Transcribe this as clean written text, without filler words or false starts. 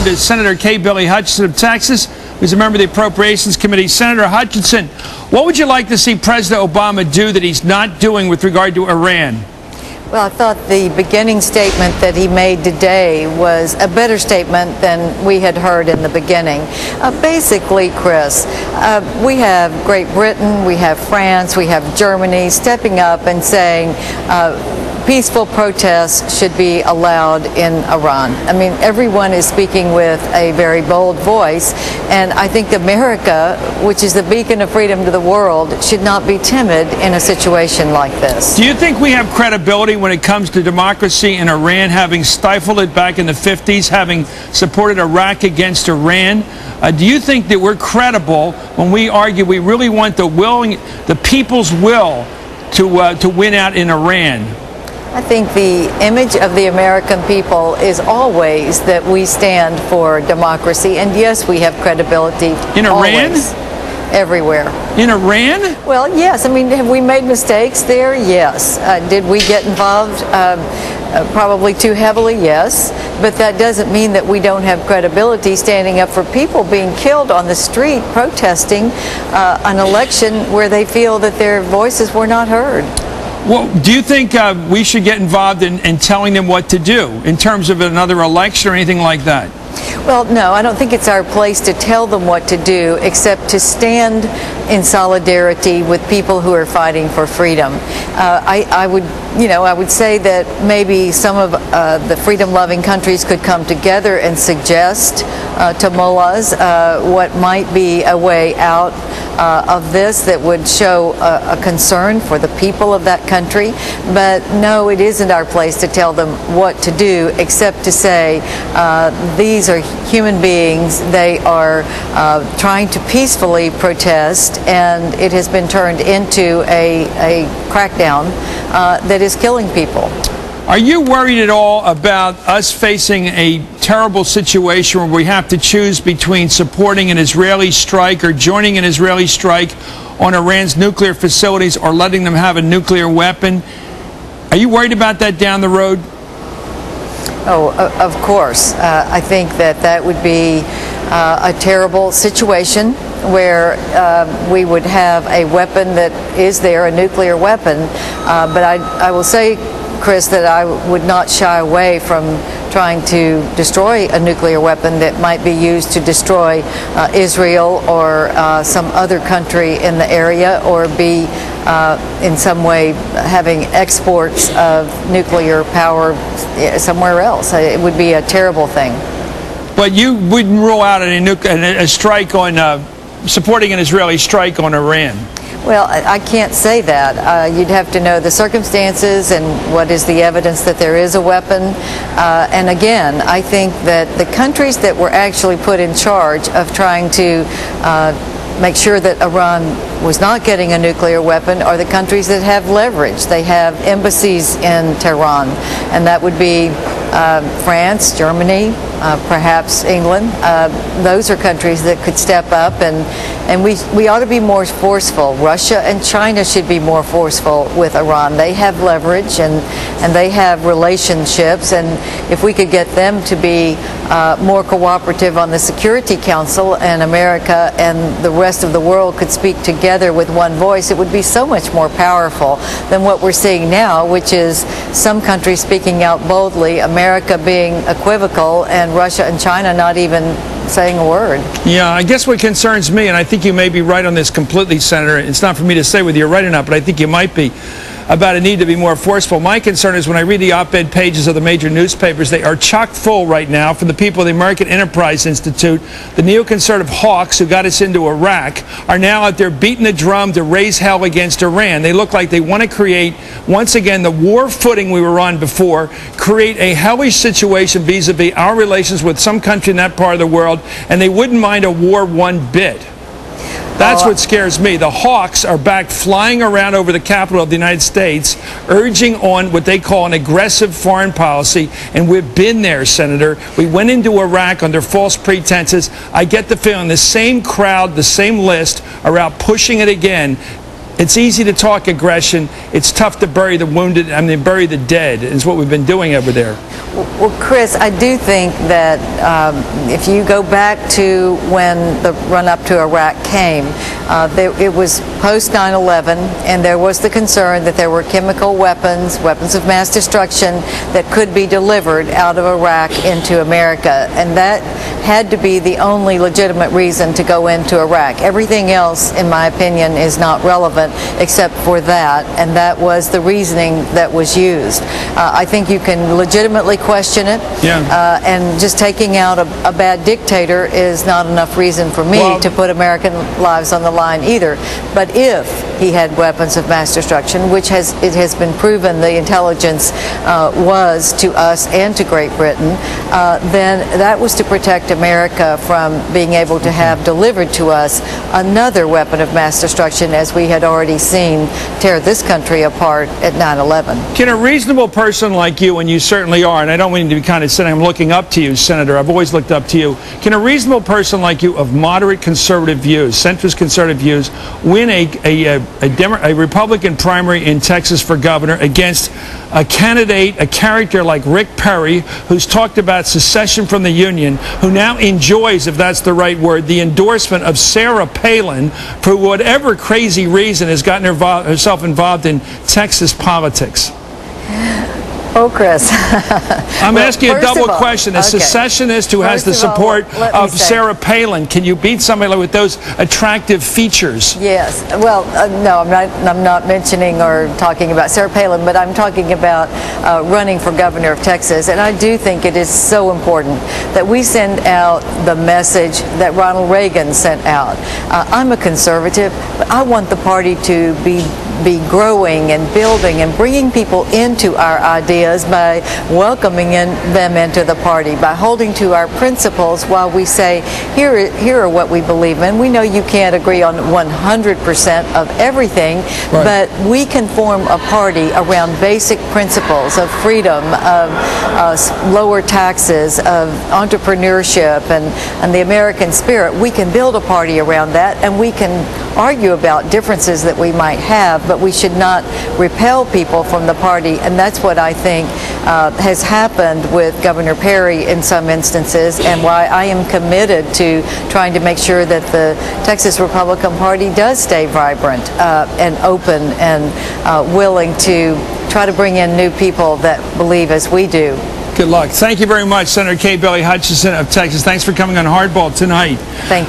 turn to Senator K. Billy Hutchison of Texas, who's a member of the Appropriations Committee. Senator Hutchison, what would you like to see President Obama do that he's not doing with regard to Iran? Well, I thought the beginning statement that he made today was a better statement than we had heard in the beginning. Basically, Chris, we have Great Britain, we have France, we have Germany stepping up and saying peaceful protests should be allowed in Iran. I mean, everyone is speaking with a very bold voice, and I think America, which is the beacon of freedom to the world, should not be timid in a situation like this. Do you think we have credibility when it comes to democracy in Iran, having stifled it back in the 50s, having supported Iraq against Iran? Do you think that we're credible when we argue we really want the people's will to win out in Iran? I think the image of the American people is always that we stand for democracy, and yes, we have credibility. In Iran? Always. Everywhere. In Iran? Well, yes. I mean, have we made mistakes there? Yes. Did we get involved probably too heavily? Yes. But that doesn't mean that we don't have credibility standing up for people being killed on the street protesting an election where they feel that their voices were not heard. Well, do you think we should get involved in telling them what to do in terms of another election or anything like that? Well, no, I don't think it's our place to tell them what to do, except to stand in solidarity with people who are fighting for freedom. I would say that maybe some of the freedom-loving countries could come together and suggest to mullahs what might be a way out of this that would show a concern for the people of that country. But no, it isn't our place to tell them what to do, except to say these are human beings. They are trying to peacefully protest, and it has been turned into a crackdown that is killing people. Are you worried at all about us facing a terrible situation where we have to choose between supporting an Israeli strike or joining an Israeli strike on Iran's nuclear facilities or letting them have a nuclear weapon? Are you worried about that down the road? Oh, of course. I think that would be a terrible situation where we would have a weapon that is there, a nuclear weapon. But I will say, Chris, that I would not shy away from trying to destroy a nuclear weapon that might be used to destroy Israel or some other country in the area, or be in some way having exports of nuclear power somewhere else. It would be a terrible thing. But you wouldn't rule out a strike on supporting an Israeli strike on Iran? Well, I can't say that. You'd have to know the circumstances and what is the evidence that there is a weapon. And again, I think that the countries that were actually put in charge of trying to make sure that Iran was not getting a nuclear weapon are the countries that have leverage. They have embassies in Tehran, and that would be France, Germany, perhaps England. Those are countries that could step up, and we ought to be more forceful. Russia and China should be more forceful with Iran. They have leverage and they have relationships, and if we could get them to be more cooperative on the Security Council, and America and the rest of the world could speak together with one voice, it would be so much more powerful than what we're seeing now, which is some countries speaking out boldly, America being equivocal, and Russia and China not even saying a word. Yeah, I guess what concerns me, and I think you may be right on this completely, Senator, it's not for me to say whether you're right or not, but I think you might be, about a need to be more forceful. My concern is when I read the op-ed pages of the major newspapers, they are chock full right now from the people of the American Enterprise Institute. The neoconservative hawks who got us into Iraq are now out there beating the drum to raise hell against Iran. They look like they want to create, once again, the war footing we were on before, create a hellish situation vis-a-vis our relations with some country in that part of the world, and they wouldn't mind a war one bit. That's what scares me. The hawks are back flying around over the capital of the United States, urging on what they call an aggressive foreign policy, and we've been there, Senator. We went into Iraq under false pretenses. I get the feeling the same crowd, the same list are out pushing it again. It's easy to talk aggression. It's tough to bury the wounded, bury the dead, is what we've been doing over there. Well, Chris, I do think that if you go back to when the run-up to Iraq came, it was post 9/11, and there was the concern that there were chemical weapons of mass destruction that could be delivered out of Iraq into America, and that had to be the only legitimate reason to go into Iraq. Everything else, in my opinion, is not relevant except for that, and that was the reasoning that was used. I think you can legitimately question it, and just taking out a bad dictator is not enough reason for me to put American lives on the line either. But if he had weapons of mass destruction, which it has been proven the intelligence was to us and to Great Britain, then that was to protect America from being able to have delivered to us another weapon of mass destruction, as we had already seen tear this country apart at 9/11. Can a reasonable person like you, and you certainly are, and I don't mean to be condescending, I'm looking up to you, Senator, I've always looked up to you, can a reasonable person like you of moderate conservative views, centrist conservative views, win a Republican primary in Texas for governor against a candidate, a character like Rick Perry, who's talked about secession from the Union, who now enjoys, if that's the right word, the endorsement of Sarah Palin, for whatever crazy reason has gotten herself involved in Texas politics? Oh, Chris. I'm asking you a double question. A secessionist who has the support of Sarah Palin, can you beat somebody with those attractive features? Yes. Well, no, I'm not mentioning or talking about Sarah Palin, but I'm talking about running for governor of Texas. And I do think it is so important that we send out the message that Ronald Reagan sent out. I'm a conservative, but I want the party to be growing and building and bringing people into our ideas by welcoming them into the party, by holding to our principles while we say, here are what we believe in. We know you can't agree on 100% of everything, but we can form a party around basic principles of freedom, of lower taxes, of entrepreneurship, and the American spirit. We can build a party around that, and we can argue about differences that we might have, but we should not repel people from the party, and that's what I think has happened with Governor Perry in some instances, and why I am committed to trying to make sure that the Texas Republican Party does stay vibrant and open and willing to try to bring in new people that believe as we do. Good luck. Thank you very much, Senator Kay Bailey Hutchison of Texas. Thanks for coming on Hardball tonight. Thank you.